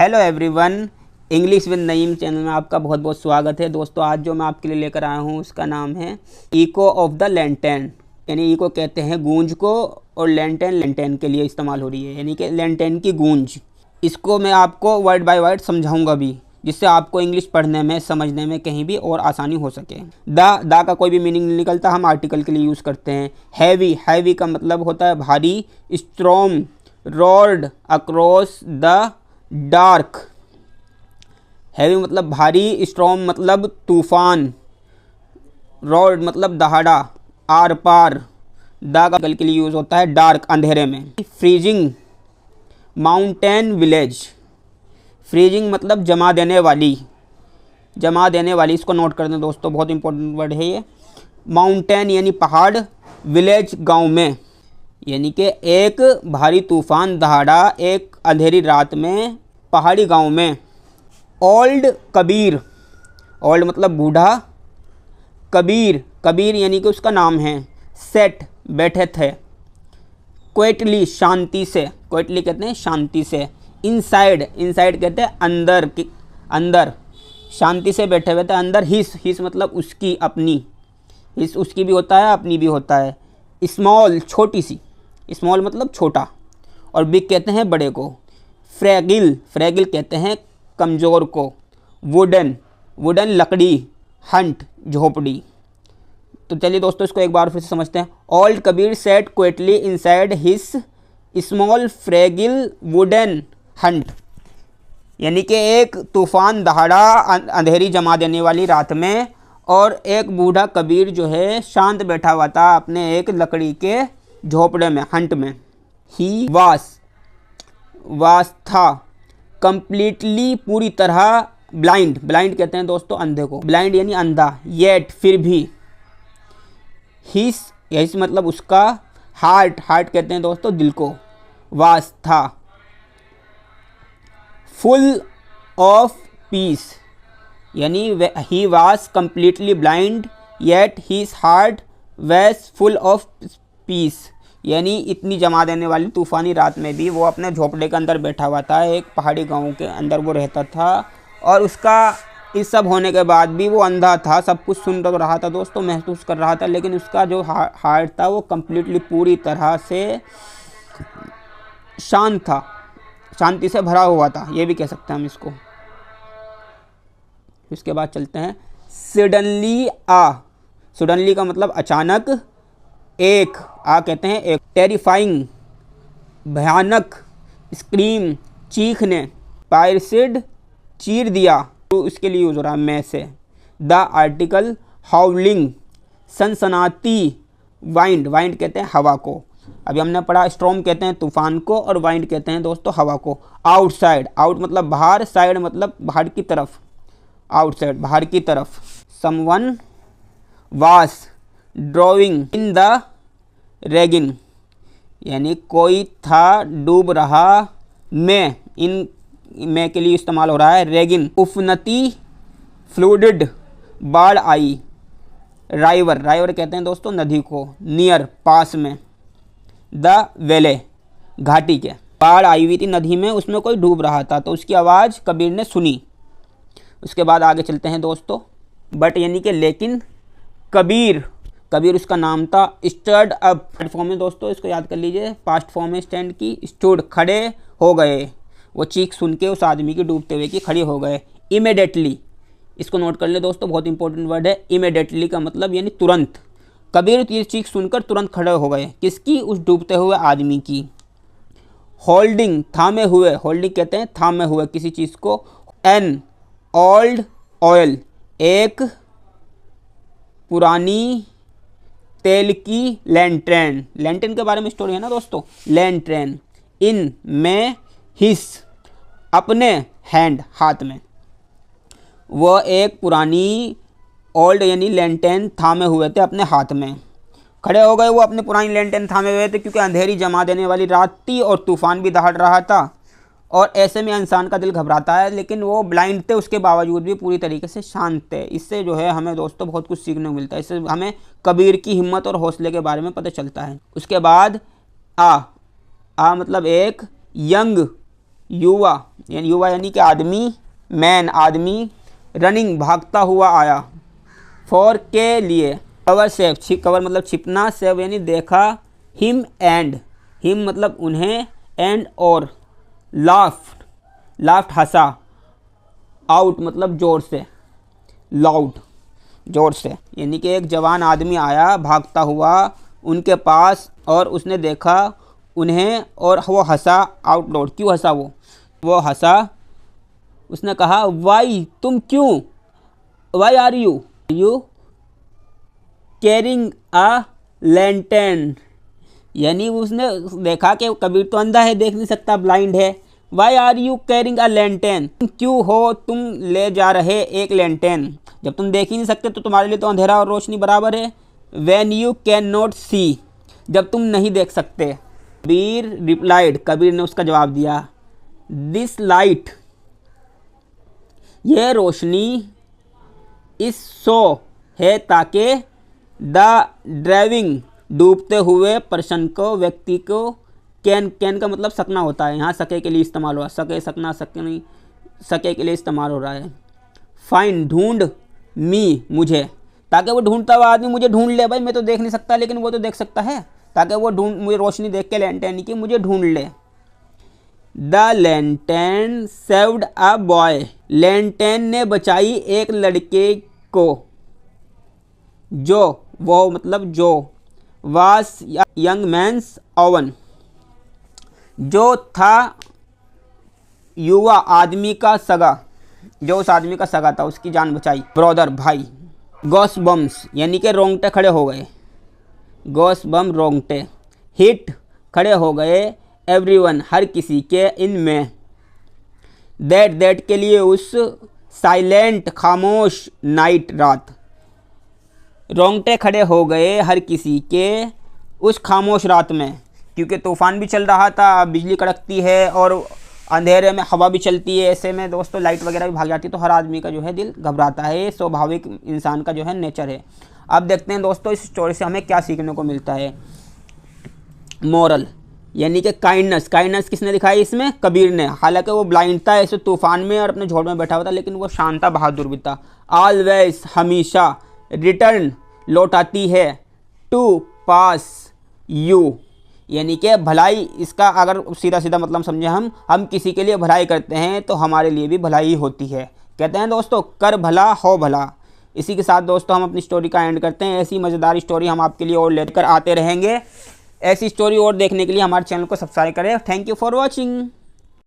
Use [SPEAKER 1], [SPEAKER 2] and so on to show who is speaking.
[SPEAKER 1] Hello everyone, English with Naeem channel में आपका बहुत बहुत स्वागत है। दोस्तों, आज जो मैं आपके लिए लेकर आया हूँ उसका नाम है इको ऑफ द लैंटर्न। यानी इको कहते हैं गूंज को, और लैंटर्न लैंटर्न के लिए इस्तेमाल हो रही है, यानी कि लैंटर्न की गूंज। इसको मैं आपको वर्ड बाय वर्ड समझाऊंगा भी, जिससे आपको इंग्लिश पढ़ने में समझने में कहीं भी और आसानी हो सके। द का कोई भी मीनिंग नहीं निकलता, हम आर्टिकल के लिए यूज़ करते हैं। हैवी, हैवी का मतलब होता है भारी। Strong, rolled across the dark. Heavy मतलब भारी, स्ट्रॉन्ग मतलब तूफान, रोल्ड मतलब दहाड़ा, आर पार। द का कल के लिए यूज़ होता है डार्क, अंधेरे में। Freezing, mountain village. फ्रीजिंग मतलब जमा देने वाली, जमा देने वाली। इसको नोट कर दें दोस्तों, बहुत इंपॉर्टेंट वर्ड है ये। माउंटेन यानी पहाड़, विलेज गांव में। यानी कि एक भारी तूफान दहाड़ा एक अंधेरी रात में पहाड़ी गांव में। ओल्ड कबीर, ओल्ड मतलब बूढ़ा, कबीर, कबीर यानी कि उसका नाम है। सेट बैठे थे। क्वेटली शांति से, क्वेटली कहते हैं शांति से। इनसाइड, इनसाइड कहते हैं अंदर की, अंदर शांति से बैठे हुए थे अंदर। हिस मतलब उसकी, अपनी। हिस उसकी भी होता है, अपनी भी होता है। स्मॉल छोटी सी, स्मॉल मतलब छोटा, और बिग कहते हैं बड़े को। फ्रैगिल, फ्रैगिल कहते हैं कमज़ोर को। वुडन, वुडन लकड़ी। हंट झोपड़ी। तो चलिए दोस्तों, इसको एक बार फिर से समझते हैं। ओल्ड कबीर सेट क्वेटली इनसाइड हिस स्मॉल फ्रैगिल वुडन हंट। यानी कि एक तूफान दहाड़ा अंधेरी जमा देने वाली रात में, और एक बूढ़ा कबीर जो है शांत बैठा हुआ था अपने एक लकड़ी के झोपड़े में, हंट में। ही वास था। कंप्लीटली पूरी तरह। ब्लाइंड, ब्लाइंड कहते हैं दोस्तों अंधे को, ब्लाइंड यानी अंधा। येट फिर भी। हिस, हिस मतलब उसका। हार्ट, हार्ट कहते हैं दोस्तों दिल को। वास था। फुल ऑफ पीस, यानी he was completely blind yet his heart वैस फुल ऑफ पीस। यानी इतनी जमा देने वाली तूफानी रात में भी वो अपने झोपड़े के अंदर बैठा हुआ था, एक पहाड़ी गांव के अंदर वो रहता था। और उसका इस सब होने के बाद भी वो अंधा था, सब कुछ सुन तो रहा था दोस्तों, महसूस कर रहा था, लेकिन उसका जो हार्ट था वो कंप्लीटली पूरी तरह से शांत था, शांति से भरा हुआ था, ये भी कह सकते हैं हम इसको। इसके बाद चलते हैं सडनली आ। सडनली का मतलब अचानक। एक, आ कहते हैं एक। टेरिफाइंग भयानक। स्क्रीम चीखने। पायरसिड चीर दिया, तो इसके लिए यूज हो रहा है मैं से। द आर्टिकल हाउलिंग सनसनाती। वाइंड, वाइंड कहते हैं हवा को। अभी हमने पढ़ा स्टॉर्म कहते हैं तूफान को, और वाइंड कहते हैं दोस्तों हवा को। आउटसाइड, आउट मतलब बाहर, साइड मतलब बाहर की तरफ। आउटसाइड बाहर की तरफ। समवन वास ड्रॉइंग इन द रेगिन, यानी कोई था डूब रहा में। इन में के लिए इस्तेमाल हो रहा है रेगिन। उफनती फ्लूडिड बाढ़ आई। राइवर, राइवर कहते हैं दोस्तों नदी को। नियर पास में। द वेले घाटी के। बाढ़ आई हुई थी नदी में, उसमें कोई डूब रहा था, तो उसकी आवाज़ कबीर ने सुनी। उसके बाद आगे चलते हैं दोस्तों। बट यानी कि लेकिन कबीर, कबीर उसका नाम था। स्टर्ड अप फॉर्म में दोस्तों, इसको याद कर लीजिए, पास्ट फॉर्म में स्टैंड की। स्टूड खड़े हो गए, वो चीख सुन के उस आदमी की डूबते हुए की खड़े हो गए। इमीडिएटली, इसको नोट कर ले दोस्तों, बहुत इंपॉर्टेंट वर्ड है। इमीडिएटली का मतलब यानी तुरंत। कबीर ये चीख सुनकर तुरंत खड़े हो गए, किसकी? उस डूबते हुए आदमी की। होल्डिंग थामे हुए, होल्डिंग कहते हैं थामे हुए किसी चीज़ को। एन ओल्ड ऑयल एक पुरानी तेल की लैंटर्न। लैंटर्न के बारे में स्टोरी है ना दोस्तों, लैंटर्न। इन में हिस अपने, हैंड हाथ में। वह एक पुरानी ओल्ड यानी लैंटर्न थामे हुए थे अपने हाथ में। खड़े हो गए वो अपने पुरानी लैंटर्न थामे हुए थे, क्योंकि अंधेरी जमा देने वाली रात थी और तूफान भी दहाड़ रहा था, और ऐसे में इंसान का दिल घबराता है। लेकिन वो ब्लाइंड थे, उसके बावजूद भी पूरी तरीके से शांत थे। इससे जो है हमें दोस्तों बहुत कुछ सीखने को मिलता है। इससे हमें कबीर की हिम्मत और हौसले के बारे में पता चलता है। उसके बाद आ मतलब एक यंग युवा यानी युवा यानी कि आदमी, मैन आदमी, रनिंग भागता हुआ आया, फॉर के लिए, कवर सेव कवर मतलब छिपना, सेव यानी देखा, हिम एंड, हिम मतलब उन्हें, एंड और, लाफ्ट हंसा, आउट मतलब जोर से, लाउड जोर से, यानी कि एक जवान आदमी आया भागता हुआ उनके पास और उसने देखा उन्हें और वो हंसा आउट लाउड। क्यों हंसा वो हंसा, उसने कहा वाई तुम क्यों, why are you carrying a lantern, यानी उसने देखा कि कबीर तो अंधा है, देख नहीं सकता, ब्लाइंड है। Why are you carrying a lantern, क्यों हो तुम ले जा रहे एक लैंटर्न, जब तुम देख ही नहीं सकते तो तुम्हारे लिए तो अंधेरा और रोशनी बराबर है। वैन यू कैन नॉट सी, जब तुम नहीं देख सकते। कबीर रिप्लाइड, कबीर ने उसका जवाब दिया, दिस लाइट, यह रोशनी, इस सो है ताकि, द ड्राइविंग डूबते हुए पर्सन को, व्यक्ति को, कैन का मतलब सकना होता है, यहाँ सके के लिए इस्तेमाल हुआ, सकना सके नहीं, सके के लिए इस्तेमाल हो रहा है। फाइन ढूंढ, मी मुझे, ताकि वो ढूंढता हुआ आदमी मुझे ढूंढ ले, भाई मैं तो देख नहीं सकता लेकिन वो तो देख सकता है, ताकि वो मुझे रोशनी देख के लैंटर्न की मुझे ढूंढ ले। The lantern saved a boy, lantern ने बचाई एक लड़के को, जो वो मतलब जो, वास यंग मैंस ओवन, जो था युवा आदमी का सगा, जो उस आदमी का सगा था उसकी जान बचाई, ब्रदर भाई। गॉस बम्स यानी कि रोंगटे खड़े हो गए, गॉस बम रोंगटे, हिट खड़े हो गए, एवरीवन हर किसी के, इनमें, दैट के लिए उस, साइलेंट खामोश, नाइट रात, रोंगटे खड़े हो गए हर किसी के उस खामोश रात में, क्योंकि तूफान भी चल रहा था, बिजली कड़कती है और अंधेरे में हवा भी चलती है, ऐसे में दोस्तों लाइट वगैरह भी भाग जाती है, तो हर आदमी का जो है दिल घबराता है, स्वाभाविक इंसान का जो है नेचर है। अब देखते हैं दोस्तों इस स्टोरी से हमें क्या सीखने को मिलता है। मोरल यानी कि काइंडनेस किसने दिखाई इसमें, कबीर ने, हालांकि वो ब्लाइंड था ऐसे तूफान में और अपने झोड़ में बैठा हुआ था, लेकिन वो शांत था, बहादुर भी था। ऑलवेज हमेशा, रिटर्न लौटाती है, टू पास यू यानी कि भलाई, इसका अगर सीधा मतलब समझे हम किसी के लिए भलाई करते हैं तो हमारे लिए भी भलाई होती है। कहते हैं दोस्तों कर भला हो भला। इसी के साथ दोस्तों हम अपनी स्टोरी का एंड करते हैं। ऐसी मज़ेदार स्टोरी हम आपके लिए और लेकर आते रहेंगे। ऐसी स्टोरी और देखने के लिए हमारे चैनल को सब्सक्राइब करें। Thank you for watching.